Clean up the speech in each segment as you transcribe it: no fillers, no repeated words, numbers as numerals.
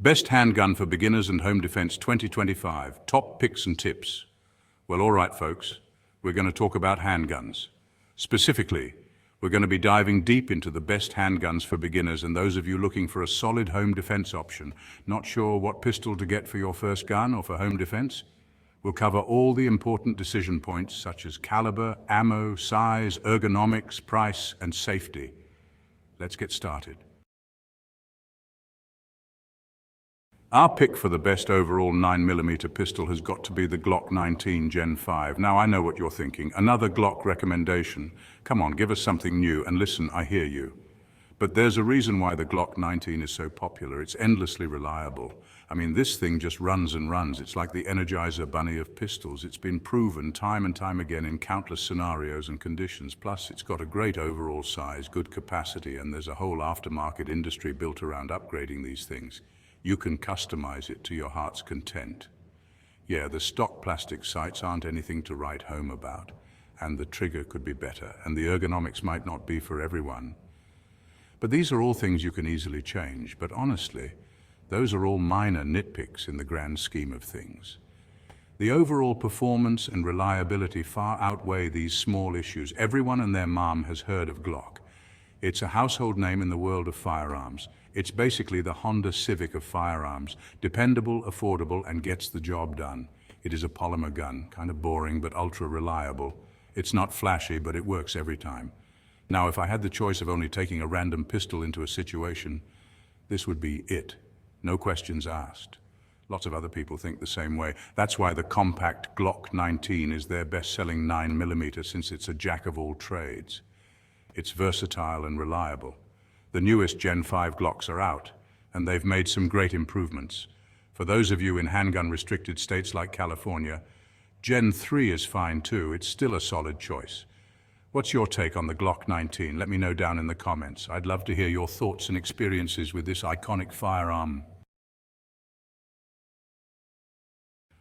Best handgun for beginners and home defense 2025. Top picks and tips. Well, all right, folks. We're going to talk about handguns. Specifically, we're going to be diving deep into the best handguns for beginners and those of you looking for a solid home defense option. Not sure what pistol to get for your first gun or for home defense? We'll cover all the important decision points such as caliber, ammo, size, ergonomics, price, and safety. Let's get started. Our pick for the best overall 9mm pistol has got to be the Glock 19 Gen 5. Now I know what you're thinking, another Glock recommendation. Come on, give us something new, and listen, I hear you. But there's a reason why the Glock 19 is so popular. It's endlessly reliable. I mean, this thing just runs and runs. It's like the Energizer Bunny of pistols. It's been proven time and time again in countless scenarios and conditions. Plus, it's got a great overall size, good capacity, and there's a whole aftermarket industry built around upgrading these things. You can customize it to your heart's content. Yeah, the stock plastic sights aren't anything to write home about, and the trigger could be better, and the ergonomics might not be for everyone. But these are all things you can easily change, but honestly, those are all minor nitpicks in the grand scheme of things. The overall performance and reliability far outweigh these small issues. Everyone and their mom has heard of Glock. It's a household name in the world of firearms. It's basically the Honda Civic of firearms. Dependable, affordable, and gets the job done. It is a polymer gun, kind of boring but ultra reliable. It's not flashy, but it works every time. Now, if I had the choice of only taking a random pistol into a situation, this would be it. No questions asked. Lots of other people think the same way. That's why the compact Glock 19 is their best-selling 9mm, since it's a jack of all trades. It's versatile and reliable. The newest Gen 5 Glocks are out, and they've made some great improvements. For those of you in handgun-restricted states like California, Gen 3 is fine too. It's still a solid choice. What's your take on the Glock 19? Let me know down in the comments. I'd love to hear your thoughts and experiences with this iconic firearm.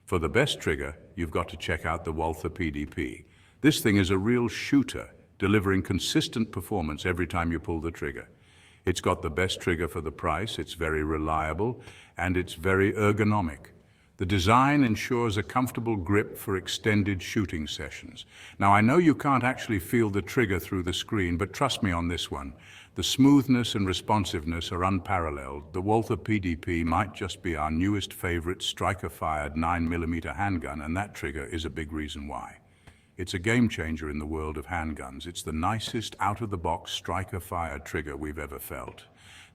For the best trigger, you've got to check out the Walther PDP. This thing is a real shooter, delivering consistent performance every time you pull the trigger. It's got the best trigger for the price, it's very reliable, and it's very ergonomic. The design ensures a comfortable grip for extended shooting sessions. Now, I know you can't actually feel the trigger through the screen, but trust me on this one. The smoothness and responsiveness are unparalleled. The Walther PDP might just be our newest favorite striker-fired 9mm handgun, and that trigger is a big reason why. It's a game changer in the world of handguns. It's the nicest out-of-the-box striker-fired trigger we've ever felt.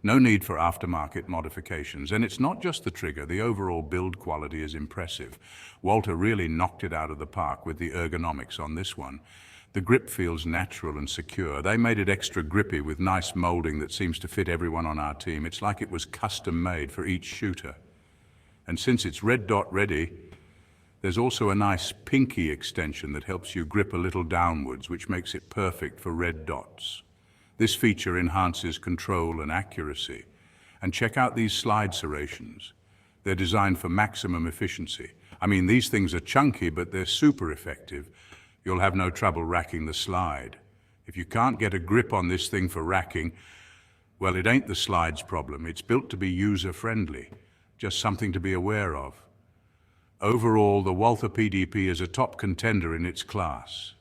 No need for aftermarket modifications. And it's not just the trigger, the overall build quality is impressive. Walther really knocked it out of the park with the ergonomics on this one. The grip feels natural and secure. They made it extra grippy with nice molding that seems to fit everyone on our team. It's like it was custom made for each shooter. And since it's red dot ready, there's also a nice pinky extension that helps you grip a little downwards, which makes it perfect for red dots. This feature enhances control and accuracy. And check out these slide serrations. They're designed for maximum efficiency. I mean, these things are chunky, but they're super effective. You'll have no trouble racking the slide. If you can't get a grip on this thing for racking, well, it ain't the slide's problem. It's built to be user-friendly, just something to be aware of. Overall, the Walther PDP is a top contender in its class.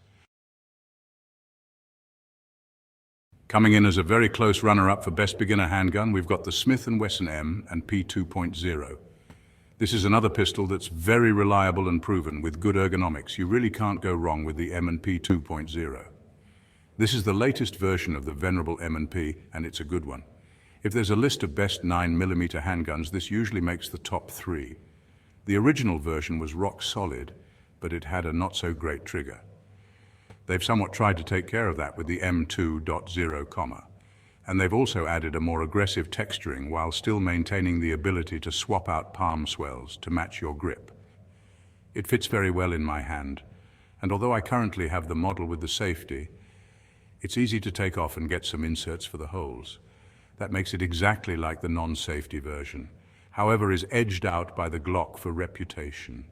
Coming in as a very close runner-up for Best Beginner Handgun, we've got the Smith & Wesson M&P 2.0. This is another pistol that's very reliable and proven with good ergonomics. You really can't go wrong with the M&P 2.0. This is the latest version of the venerable M&P, and it's a good one. If there's a list of best 9mm handguns, this usually makes the top 3. The original version was rock solid, but it had a not-so-great trigger. They've somewhat tried to take care of that with the M2.0, and they've also added a more aggressive texturing while still maintaining the ability to swap out palm swells to match your grip. It fits very well in my hand, and although I currently have the model with the safety, it's easy to take off and get some inserts for the holes. That makes it exactly like the non-safety version, however is edged out by the Glock for reputation.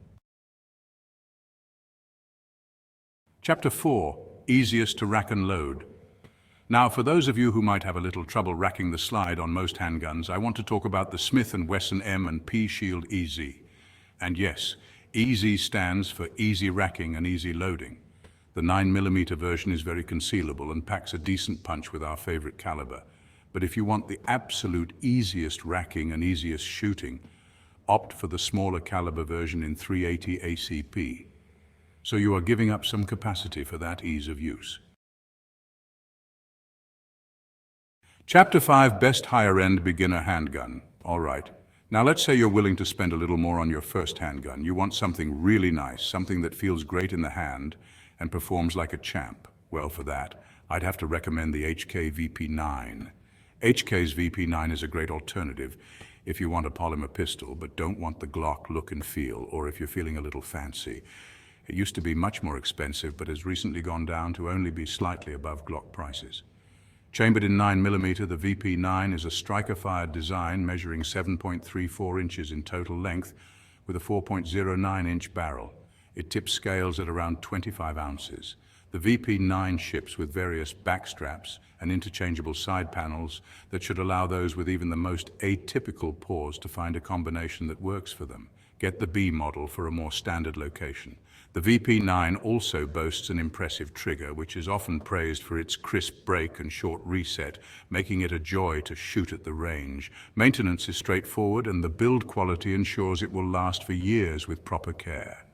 Chapter 4, Easiest to Rack and Load. Now, for those of you who might have a little trouble racking the slide on most handguns, I want to talk about the Smith & Wesson M&P Shield EZ. And yes, EZ stands for easy racking and easy loading. The 9mm version is very concealable and packs a decent punch with our favorite caliber. But if you want the absolute easiest racking and easiest shooting, opt for the smaller caliber version in 380 ACP. So you are giving up some capacity for that ease of use. Chapter 5, Best Higher-End Beginner Handgun. All right. Now let's say you're willing to spend a little more on your first handgun. You want something really nice, something that feels great in the hand and performs like a champ. Well, for that, I'd have to recommend the HK VP9. HK's VP9 is a great alternative if you want a polymer pistol but don't want the Glock look and feel, or if you're feeling a little fancy. It used to be much more expensive but has recently gone down to only be slightly above Glock prices. Chambered in 9mm, the VP9 is a striker-fired design measuring 7.34 inches in total length with a 4.09-inch barrel. It tips scales at around 25 ounces. The VP9 ships with various back straps and interchangeable side panels that should allow those with even the most atypical paws to find a combination that works for them. Get the B model for a more standard location. The VP9 also boasts an impressive trigger, which is often praised for its crisp break and short reset, making it a joy to shoot at the range. Maintenance is straightforward, and the build quality ensures it will last for years with proper care.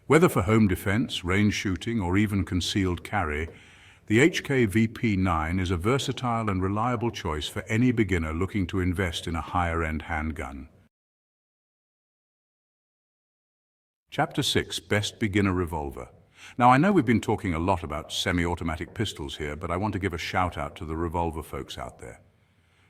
Whether for home defense, range shooting, or even concealed carry, the HK VP9 is a versatile and reliable choice for any beginner looking to invest in a higher-end handgun. Chapter 6, Best Beginner Revolver. Now, I know we've been talking a lot about semi-automatic pistols here, but I want to give a shout-out to the revolver folks out there.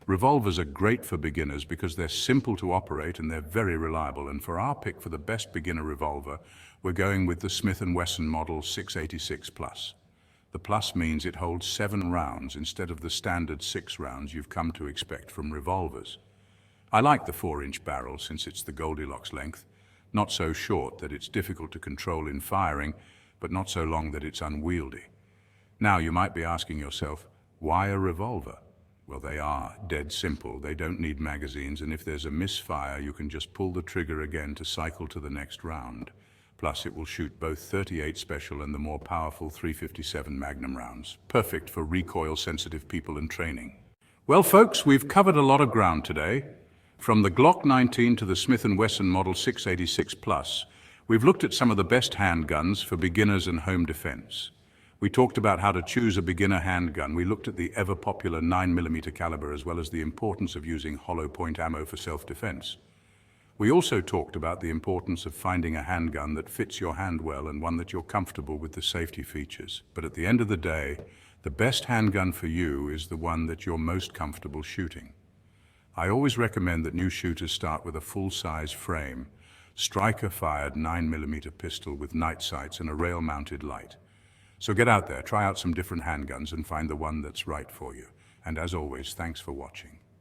Revolvers are great for beginners because they're simple to operate and they're very reliable, and for our pick for the best beginner revolver, we're going with the Smith & Wesson Model 686 Plus. The Plus means it holds 7 rounds instead of the standard 6 rounds you've come to expect from revolvers. I like the 4-inch barrel since it's the Goldilocks length. Not so short that it's difficult to control in firing, but not so long that it's unwieldy. Now, you might be asking yourself, why a revolver? Well, they are dead simple. They don't need magazines, and if there's a misfire, you can just pull the trigger again to cycle to the next round. Plus, it will shoot both 38 Special and the more powerful 357 Magnum rounds. Perfect for recoil-sensitive people in training. Well, folks, we've covered a lot of ground today. From the Glock 19 to the Smith & Wesson Model 686 Plus, we've looked at some of the best handguns for beginners and home defense. We talked about how to choose a beginner handgun. We looked at the ever-popular 9mm caliber as well as the importance of using hollow point ammo for self-defense. We also talked about the importance of finding a handgun that fits your hand well and one that you're comfortable with the safety features. But at the end of the day, the best handgun for you is the one that you're most comfortable shooting. I always recommend that new shooters start with a full-size frame, striker-fired 9mm pistol with night sights and a rail-mounted light. So get out there, try out some different handguns and find the one that's right for you. And as always, thanks for watching.